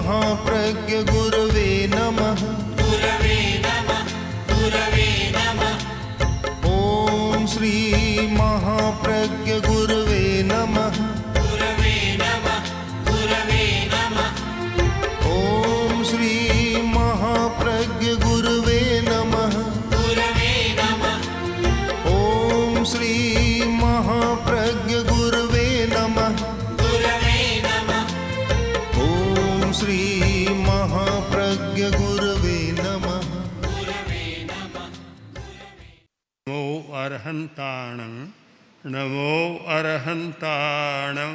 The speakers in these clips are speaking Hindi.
महाप्रज्ञ गुरवे नमः। गुरवे नमः, गुरवे नमः। ओम श्री महाप्रज्ञ गुरवे नमः। गुरवे नमः, गुरवे नमः। ओम श्री महाप्रज्ञ गुरवे नमः। गुरवे नमः। ओम श्री महाप्रज्ञ गुरवे नमः। गुरवे नमः। ओम श्री महाप्रज्ञ गुरवे नमः। गुरवे नमः। नमो अर्हन्ताणं, नमो अर्हन्ताणं,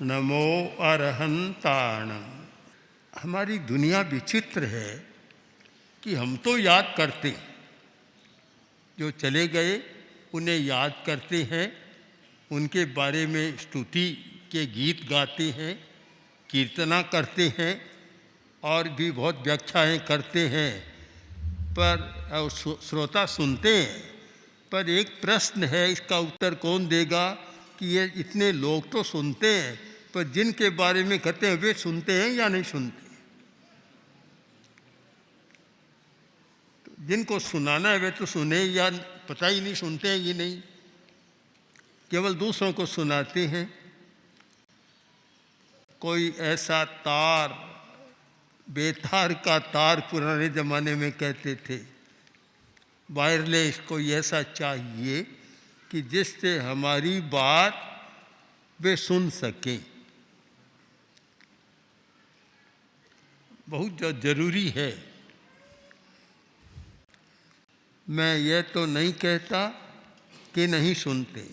नमो अर्हन्ताणं। हमारी दुनिया विचित्र है कि हम तो याद करते, जो चले गए उन्हें याद करते हैं, उनके बारे में स्तुति के गीत गाते हैं, कीर्तना करते हैं और भी बहुत व्याख्याएं करते हैं, पर श्रोता सुनते हैं। पर एक प्रश्न है, इसका उत्तर कौन देगा कि ये इतने लोग तो सुनते हैं, पर जिनके बारे में कहते हैं वे सुनते हैं या नहीं सुनते। जिनको सुनाना है वे तो सुने या पता ही नहीं सुनते हैं ये नहीं, केवल दूसरों को सुनाते हैं। कोई ऐसा तार, बेतार का तार पुराने ज़माने में कहते थे, वायरलेस कोई ऐसा चाहिए कि जिससे हमारी बात वे सुन सकें। बहुत ज़रूरी है। मैं ये तो नहीं कहता कि नहीं सुनते,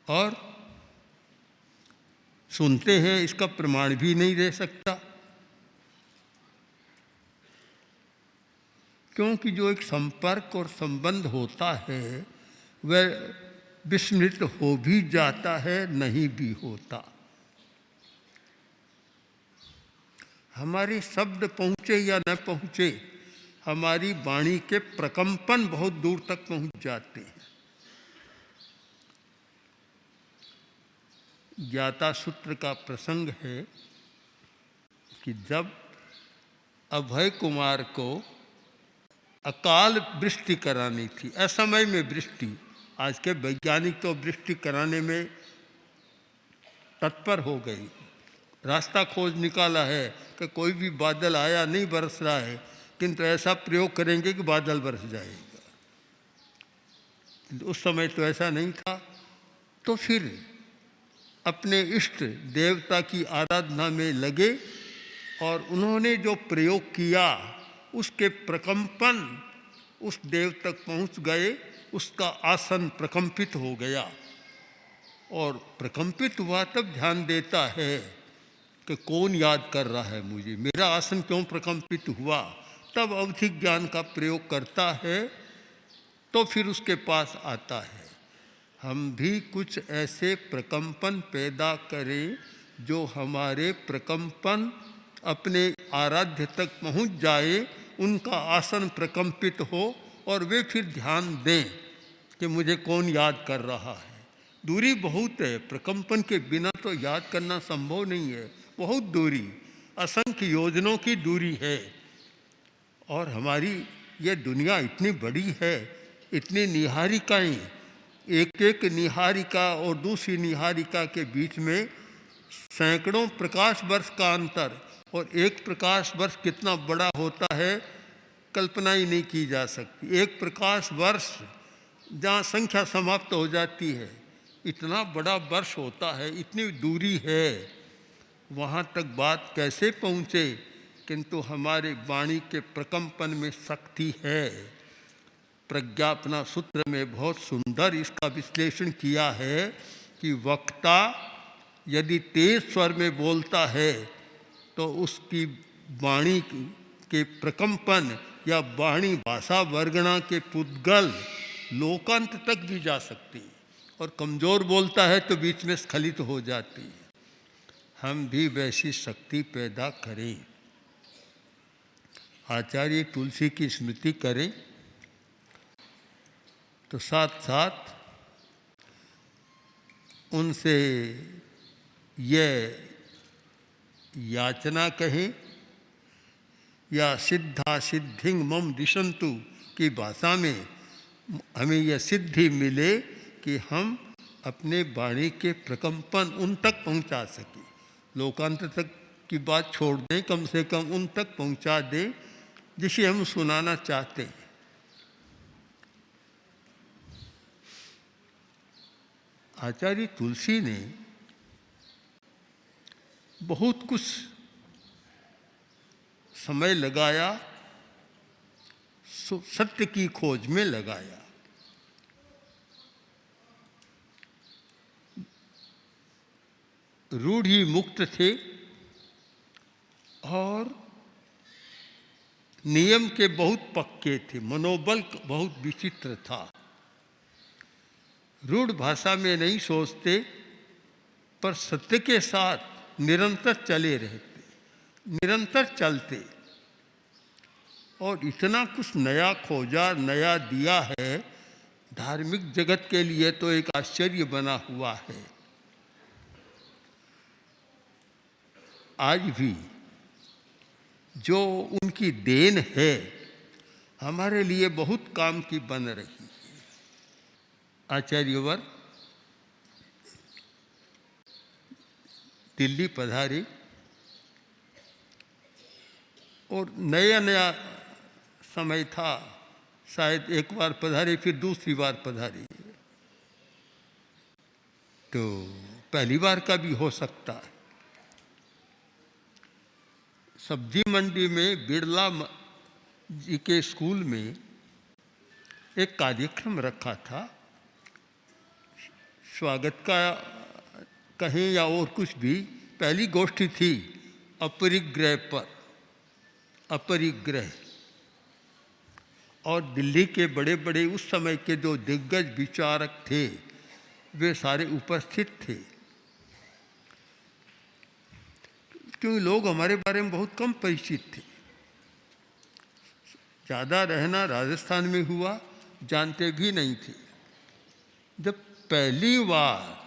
और सुनते हैं इसका प्रमाण भी नहीं दे सकता, क्योंकि जो एक संपर्क और संबंध होता है वह विस्मृत हो भी जाता है, नहीं भी होता। हमारे शब्द पहुँचे या न पहुँचे, हमारी वाणी के प्रकंपन बहुत दूर तक पहुँच जाते हैं। ज्ञाता सूत्र का प्रसंग है कि जब अभय कुमार को अकाल वृष्टि करानी थी, असमय में वृष्टि, आज के वैज्ञानिक तो वृष्टि कराने में तत्पर हो गई, रास्ता खोज निकाला है कि कोई भी बादल आया नहीं बरस रहा है, किंतु ऐसा प्रयोग करेंगे कि बादल बरस जाएगा। उस समय तो ऐसा नहीं था। तो फिर अपने इष्ट देवता की आराधना में लगे और उन्होंने जो प्रयोग किया उसके प्रकंपन उस देव तक पहुंच गए, उसका आसन प्रकंपित हो गया। और प्रकंपित हुआ तब ध्यान देता है कि कौन याद कर रहा है मुझे, मेरा आसन क्यों प्रकंपित हुआ। तब अवधिक ज्ञान का प्रयोग करता है, तो फिर उसके पास आता है। हम भी कुछ ऐसे प्रकंपन पैदा करें जो हमारे प्रकंपन अपने आराध्य तक पहुंच जाए, उनका आसन प्रकंपित हो और वे फिर ध्यान दें कि मुझे कौन याद कर रहा है। दूरी बहुत है, प्रकंपन के बिना तो याद करना संभव नहीं है, बहुत दूरी, असंख्य योजनों की दूरी है। और हमारी ये दुनिया इतनी बड़ी है, इतनी निहारिकाएं, एक एक निहारिका और दूसरी निहारिका के बीच में सैकड़ों प्रकाश वर्ष का अंतर, और एक प्रकाश वर्ष कितना बड़ा होता है कल्पना ही नहीं की जा सकती। एक प्रकाश वर्ष जहाँ संख्या समाप्त हो जाती है, इतना बड़ा वर्ष होता है, इतनी दूरी है, वहाँ तक बात कैसे पहुँचे। किंतु हमारे वाणी के प्रकंपन में शक्ति है। प्रज्ञापना सूत्र में बहुत सुंदर इसका विश्लेषण किया है कि वक्ता यदि तेज स्वर में बोलता है तो उसकी वाणी के प्रकंपन या वाणी भाषा वर्गणा के पुद्गल लोकांत तक भी जा सकती है, और कमज़ोर बोलता है तो बीच में स्खलित हो जाती है। हम भी वैसी शक्ति पैदा करें। आचार्य तुलसी की स्मृति करें तो साथ साथ उनसे ये याचना कहें या सिद्धा सिद्धिं मम दिशन्तु की भाषा में हमें यह सिद्धि मिले कि हम अपने वाणी के प्रकंपन उन तक पहुंचा सकें। लोकांतर तक की बात छोड़ दें, कम से कम उन तक पहुंचा दें जिसे हम सुनाना चाहते हैं। आचार्य तुलसी ने बहुत कुछ समय लगाया, सत्य की खोज में लगाया। रूढ़ी मुक्त थे और नियम के बहुत पक्के थे, मनोबल बहुत विचित्र था। रूढ़ भाषा में नहीं सोचते, पर सत्य के साथ निरंतर चले रहते, निरंतर चलते और इतना कुछ नया खोजा, नया दिया है। धार्मिक जगत के लिए तो एक आश्चर्य बना हुआ है। आज भी जो उनकी देन है हमारे लिए बहुत काम की बन रही है। आचार्यवर दिल्ली पधारे और नया नया समय था, शायद एक बार पधारे फिर दूसरी बार पधारे, तो पहली बार का भी हो सकता है। सब्जी मंडी में बिरला जी के स्कूल में एक कार्यक्रम रखा था, स्वागत का कहें या और कुछ भी। पहली गोष्ठी थी अपरिग्रह पर, अपरिग्रह। और दिल्ली के बड़े बड़े उस समय के जो दिग्गज विचारक थे वे सारे उपस्थित थे। क्योंकि लोग हमारे बारे में बहुत कम परिचित थे। ज़्यादा रहना राजस्थान में हुआ, जानते भी नहीं थे। जब पहली बार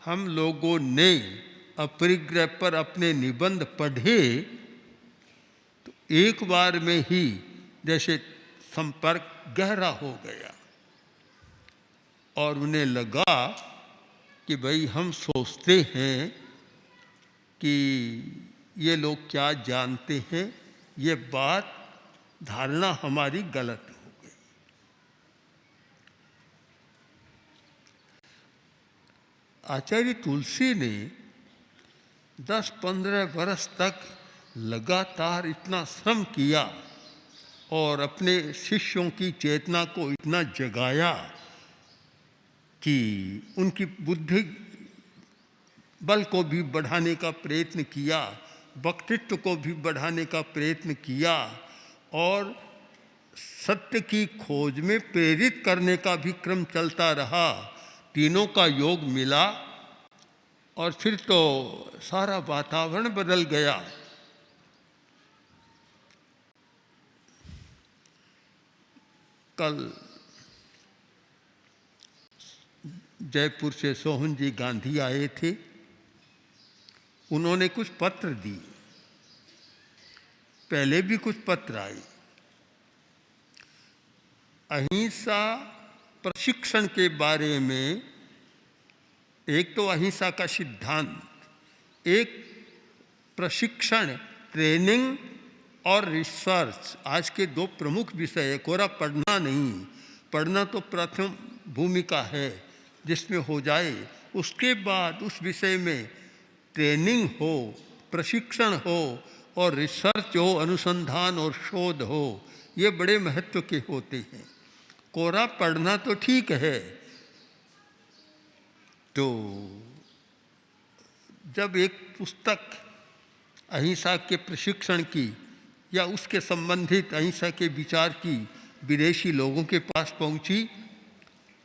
हम लोगों ने अपरिग्रह पर अपने निबंध पढ़े तो एक बार में ही जैसे संपर्क गहरा हो गया और उन्हें लगा कि भाई हम सोचते हैं कि ये लोग क्या जानते हैं, ये बात धारणा हमारी गलत हो गई। आचार्य तुलसी ने 10-15 वर्ष तक लगातार इतना श्रम किया और अपने शिष्यों की चेतना को इतना जगाया कि उनकी बुद्धि बल को भी बढ़ाने का प्रयत्न किया, वक्तृत्व को भी बढ़ाने का प्रयत्न किया और सत्य की खोज में प्रेरित करने का भी क्रम चलता रहा। तीनों का योग मिला और फिर तो सारा वातावरण बदल गया। कल जयपुर से सोहन जी गांधी आए थे, उन्होंने कुछ पत्र दिए, पहले भी कुछ पत्र आए। अहिंसा प्रशिक्षण के बारे में, एक तो अहिंसा का सिद्धांत, एक प्रशिक्षण, ट्रेनिंग और रिसर्च, आज के दो प्रमुख विषय है। कोरा पढ़ना नहीं, पढ़ना तो प्रथम भूमिका है जिसमें हो जाए, उसके बाद उस विषय में ट्रेनिंग हो, प्रशिक्षण हो और रिसर्च हो, अनुसंधान और शोध हो, ये बड़े महत्व के होते हैं। कोरा पढ़ना तो ठीक है, तो जब एक पुस्तक अहिंसा के प्रशिक्षण की या उसके संबंधित अहिंसा के विचार की विदेशी लोगों के पास पहुंची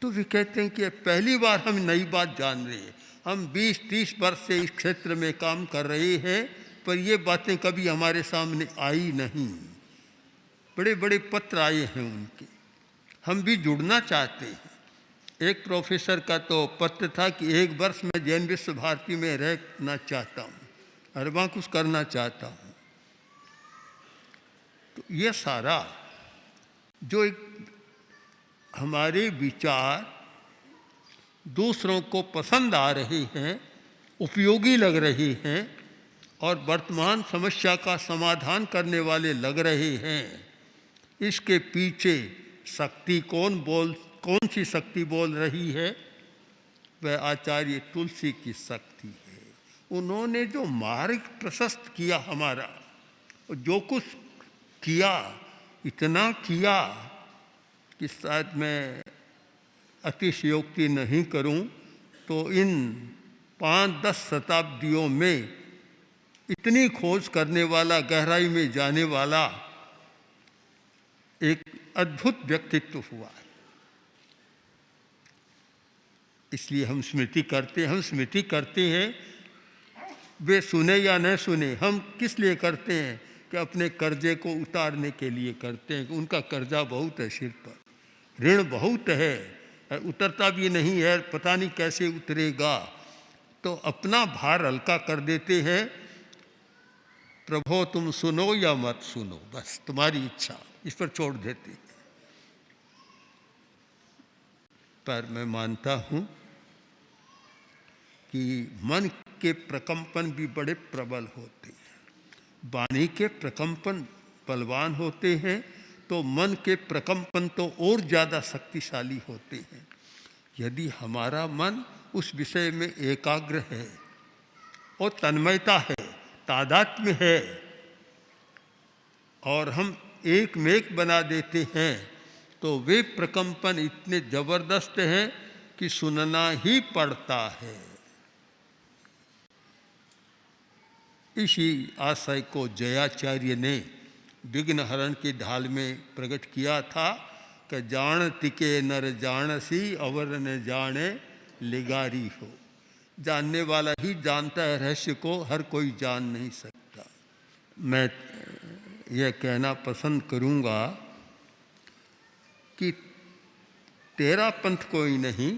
तो वे कहते हैं कि पहली बार हम नई बात जान रहे हैं। हम 20-30 वर्ष से इस क्षेत्र में काम कर रहे हैं, पर ये बातें कभी हमारे सामने आई नहीं। बड़े बड़े पत्र आए हैं उनके, हम भी जुड़ना चाहते हैं। एक प्रोफेसर का तो पत्र था कि 1 वर्ष में जैन विश्व भारती में रहना चाहता हूँ, अरबा कुछ करना चाहता हूँ। तो ये सारा जो एक हमारे विचार दूसरों को पसंद आ रहे हैं, उपयोगी लग रहे हैं और वर्तमान समस्या का समाधान करने वाले लग रहे हैं, इसके पीछे शक्ति कौन सी शक्ति बोल रही है? वह आचार्य तुलसी की शक्ति है। उन्होंने जो मार्ग प्रशस्त किया हमारा, जो कुछ किया, इतना किया कि शायद मैं अतिशयोक्ति नहीं करूं तो इन 5-10 शताब्दियों में इतनी खोज करने वाला, गहराई में जाने वाला एक अद्भुत व्यक्तित्व हुआ है। इसलिए हम स्मृति करते हैं। वे सुने या न सुने, हम किस लिए करते हैं? कि अपने कर्जे को उतारने के लिए करते हैं। उनका कर्जा बहुत है सिर पर, ऋण बहुत है, उतरता भी नहीं है, पता नहीं कैसे उतरेगा। तो अपना भार हल्का कर देते हैं। प्रभो तुम सुनो या मत सुनो, बस तुम्हारी इच्छा, इस पर छोड़ देते हैं। पर मैं मानता हूँ कि मन के प्रकंपन भी बड़े प्रबल होते हैं। वाणी के प्रकंपन बलवान होते हैं तो मन के प्रकंपन तो और ज़्यादा शक्तिशाली होते हैं। यदि हमारा मन उस विषय में एकाग्र है और तन्मयता है, तादात्म्य है और हम एक में एक बना देते हैं, तो वे प्रकंपन इतने जबरदस्त हैं कि सुनना ही पड़ता है। इसी आशय को जयाचार्य ने विघ्न हरण की ढाल में प्रकट किया था कि जान तिके नर जानसी अवर न जाने लिगारी हो। जानने वाला ही जानता है रहस्य को, हर कोई जान नहीं सकता। मैं यह कहना पसंद करूँगा कि तेरा पंथ कोई नहीं,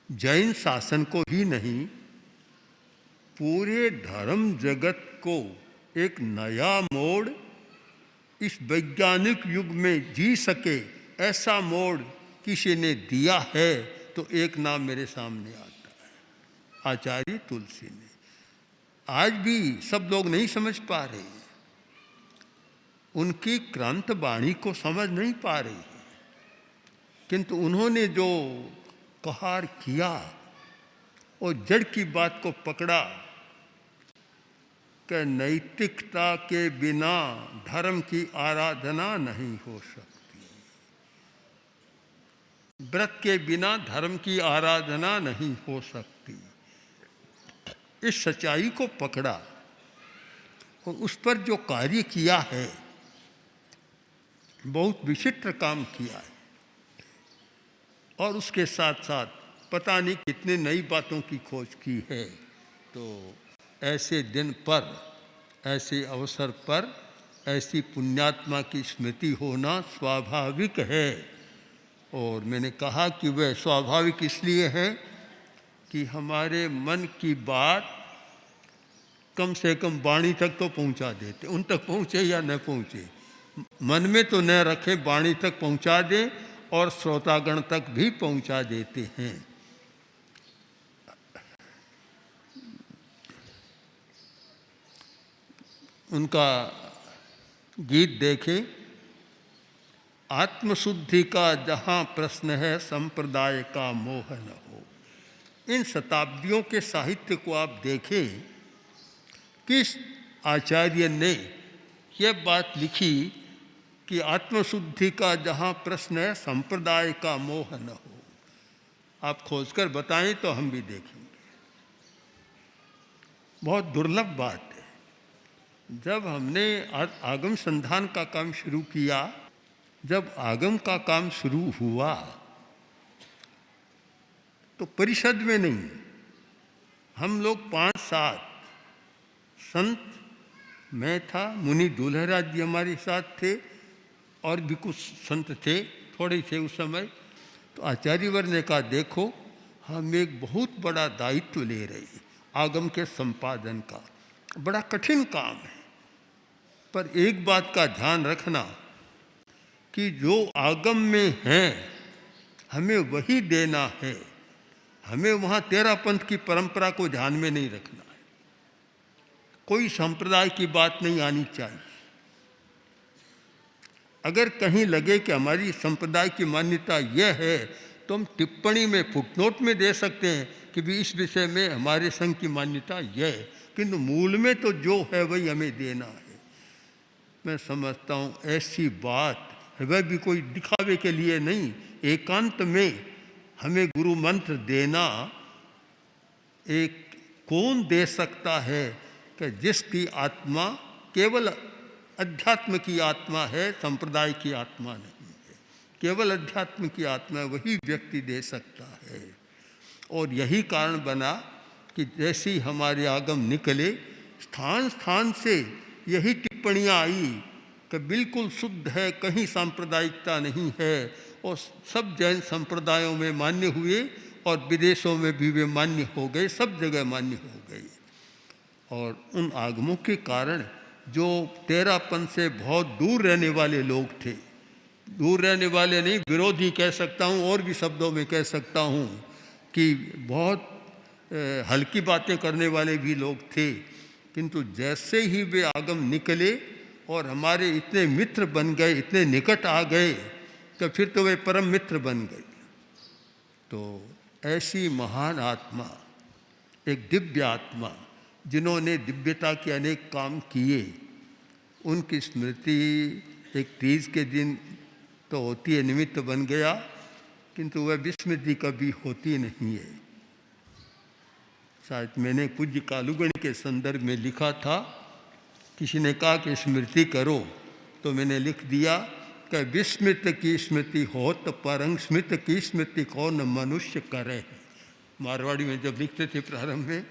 जैन शासन को ही नहीं, पूरे धर्म जगत को एक नया मोड़ इस वैज्ञानिक युग में जी सके, ऐसा मोड़ किसी ने दिया है तो एक नाम मेरे सामने आता है, आचार्य तुलसी ने। आज भी सब लोग नहीं समझ पा रहे हैं, उनकी क्रांत वाणी को समझ नहीं पा रहे हैं, किंतु उन्होंने जो कहार किया और जड़ की बात को पकड़ा कि नैतिकता के बिना धर्म की आराधना नहीं हो सकती, व्रत के बिना धर्म की आराधना नहीं हो सकती। इस सच्चाई को पकड़ा और उस पर जो कार्य किया है, बहुत विचित्र काम किया है। और उसके साथ साथ पता नहीं कितने नई बातों की खोज की है। तो ऐसे दिन पर, ऐसे अवसर पर ऐसी पुण्यात्मा की स्मृति होना स्वाभाविक है। और मैंने कहा कि वह स्वाभाविक इसलिए है कि हमारे मन की बात कम से कम वाणी तक तो पहुंचा देते, उन तक पहुंचे या न पहुंचे, मन में तो न रखे, वाणी तक पहुंचा दें और श्रोतागण तक भी पहुंचा देते हैं। उनका गीत देखें, आत्मशुद्धि का जहाँ प्रश्न है, संप्रदाय का मोह न हो। इन शताब्दियों के साहित्य को आप देखें, किस आचार्य ने यह बात लिखी कि आत्मशुद्धि का जहाँ प्रश्न है, संप्रदाय का मोह न हो। आप खोजकर बताएं तो हम भी देखेंगे। बहुत दुर्लभ बात है। जब हमने आगम संधान का काम शुरू किया, जब आगम का काम शुरू हुआ तो परिषद में नहीं, हम लोग 5-7 संत, मैं था, मुनि दुल्हराज जी हमारे साथ थे और भी कुछ संत थे, थोड़े थे उस समय। तो आचार्यवर ने कहा, देखो हम एक बहुत बड़ा दायित्व ले रहे हैं आगम के संपादन का, बड़ा कठिन काम है, पर एक बात का ध्यान रखना कि जो आगम में है हमें वही देना है, हमें वहाँ तेरा पंथ की परंपरा को ध्यान में नहीं रखना है, कोई संप्रदाय की बात नहीं आनी चाहिए। अगर कहीं लगे कि हमारी संप्रदाय की मान्यता यह है तो हम टिप्पणी में फुटनोट में दे सकते हैं कि भी इस विषय में हमारे संघ की मान्यता यह है, किंतु मूल में तो जो है वही हमें देना है। मैं समझता हूँ ऐसी बात वह भी कोई दिखावे के लिए नहीं, एकांत में हमें गुरु मंत्र देना एक कौन दे सकता है कि जिसकी आत्मा केवल अध्यात्म की आत्मा है, संप्रदाय की आत्मा नहीं है, केवल अध्यात्म की आत्मा वही व्यक्ति दे सकता है। और यही कारण बना कि जैसे ही हमारे आगम निकले स्थान स्थान से यही टिप्पणियाँ आई कि बिल्कुल शुद्ध है, कहीं सांप्रदायिकता नहीं है, और सब जैन संप्रदायों में मान्य हुए और विदेशों में भी वे मान्य हो गए, सब जगह मान्य हो गए। और उन आगमों के कारण जो तेरापन से बहुत दूर रहने वाले लोग थे, दूर रहने वाले नहीं, विरोधी कह सकता हूँ, और भी शब्दों में कह सकता हूँ कि बहुत हल्की बातें करने वाले भी लोग थे, किंतु जैसे ही वे आगम निकले और हमारे इतने मित्र बन गए, इतने निकट आ गए कि फिर तो वे परम मित्र बन गए। तो ऐसी महान आत्मा, एक दिव्य आत्मा जिन्होंने दिव्यता के अनेक काम किए, उनकी स्मृति एक तीज के दिन तो होती है, निमित्त बन गया, किंतु वह विस्मृति कभी होती नहीं है। शायद मैंने पूज्य कालूगणी के संदर्भ में लिखा था, किसी ने कहा कि स्मृति करो, तो मैंने लिख दिया कि विस्मृत की स्मृति होत परंग स्मृत की स्मृति कौन मनुष्य करे। मारवाड़ी में जब लिखते थे प्रारंभ में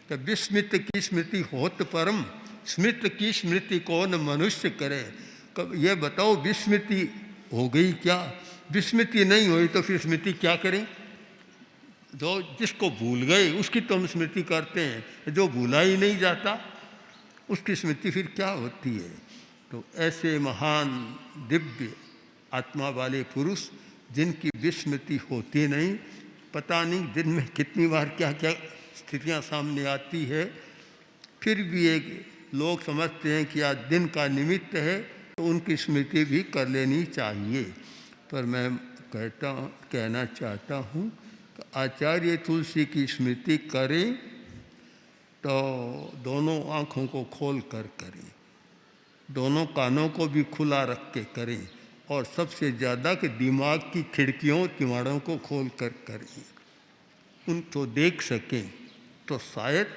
कि विस्मृत की स्मृति होत परम स्मृत की स्मृति कौन मनुष्य करे। ये बताओ विस्मृति हो गई क्या? विस्मृति नहीं हुई तो फिर स्मृति क्या करें? जो जिसको भूल गए उसकी तो हम स्मृति करते हैं, जो भूला ही नहीं जाता उसकी स्मृति फिर क्या होती है। तो ऐसे महान दिव्य आत्मा वाले पुरुष जिनकी विस्मृति होती नहीं, पता नहीं दिन में कितनी बार क्या क्या स्थितियां सामने आती है, फिर भी एक लोग समझते हैं कि आज दिन का निमित्त है तो उनकी स्मृति भी कर लेनी चाहिए। पर मैं कहना चाहता हूँ कि आचार्य तुलसी की स्मृति करें तो दोनों आँखों को खोल कर करें, दोनों कानों को भी खुला रख के करें, और सबसे ज़्यादा कि दिमाग की खिड़कियों किवाड़ों को खोल कर करें, उनको देख सकें तो शायद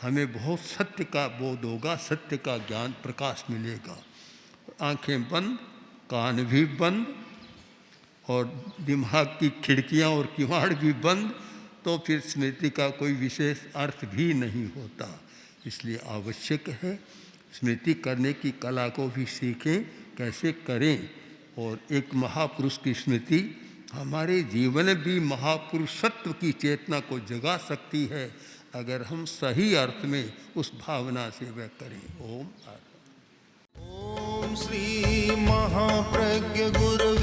हमें बहुत सत्य का बोध होगा, सत्य का ज्ञान प्रकाश मिलेगा। आंखें बंद, कान भी बंद और दिमाग की खिड़कियां और किवाड़ भी बंद, तो फिर स्मृति का कोई विशेष अर्थ भी नहीं होता। इसलिए आवश्यक है स्मृति करने की कला को भी सीखें, कैसे करें। और एक महापुरुष की स्मृति हमारे जीवन में भी महापुरुषत्व की चेतना को जगा सकती है, अगर हम सही अर्थ में उस भावना से वह करें। ओम ओम श्री महाप्रज्ञ गुरु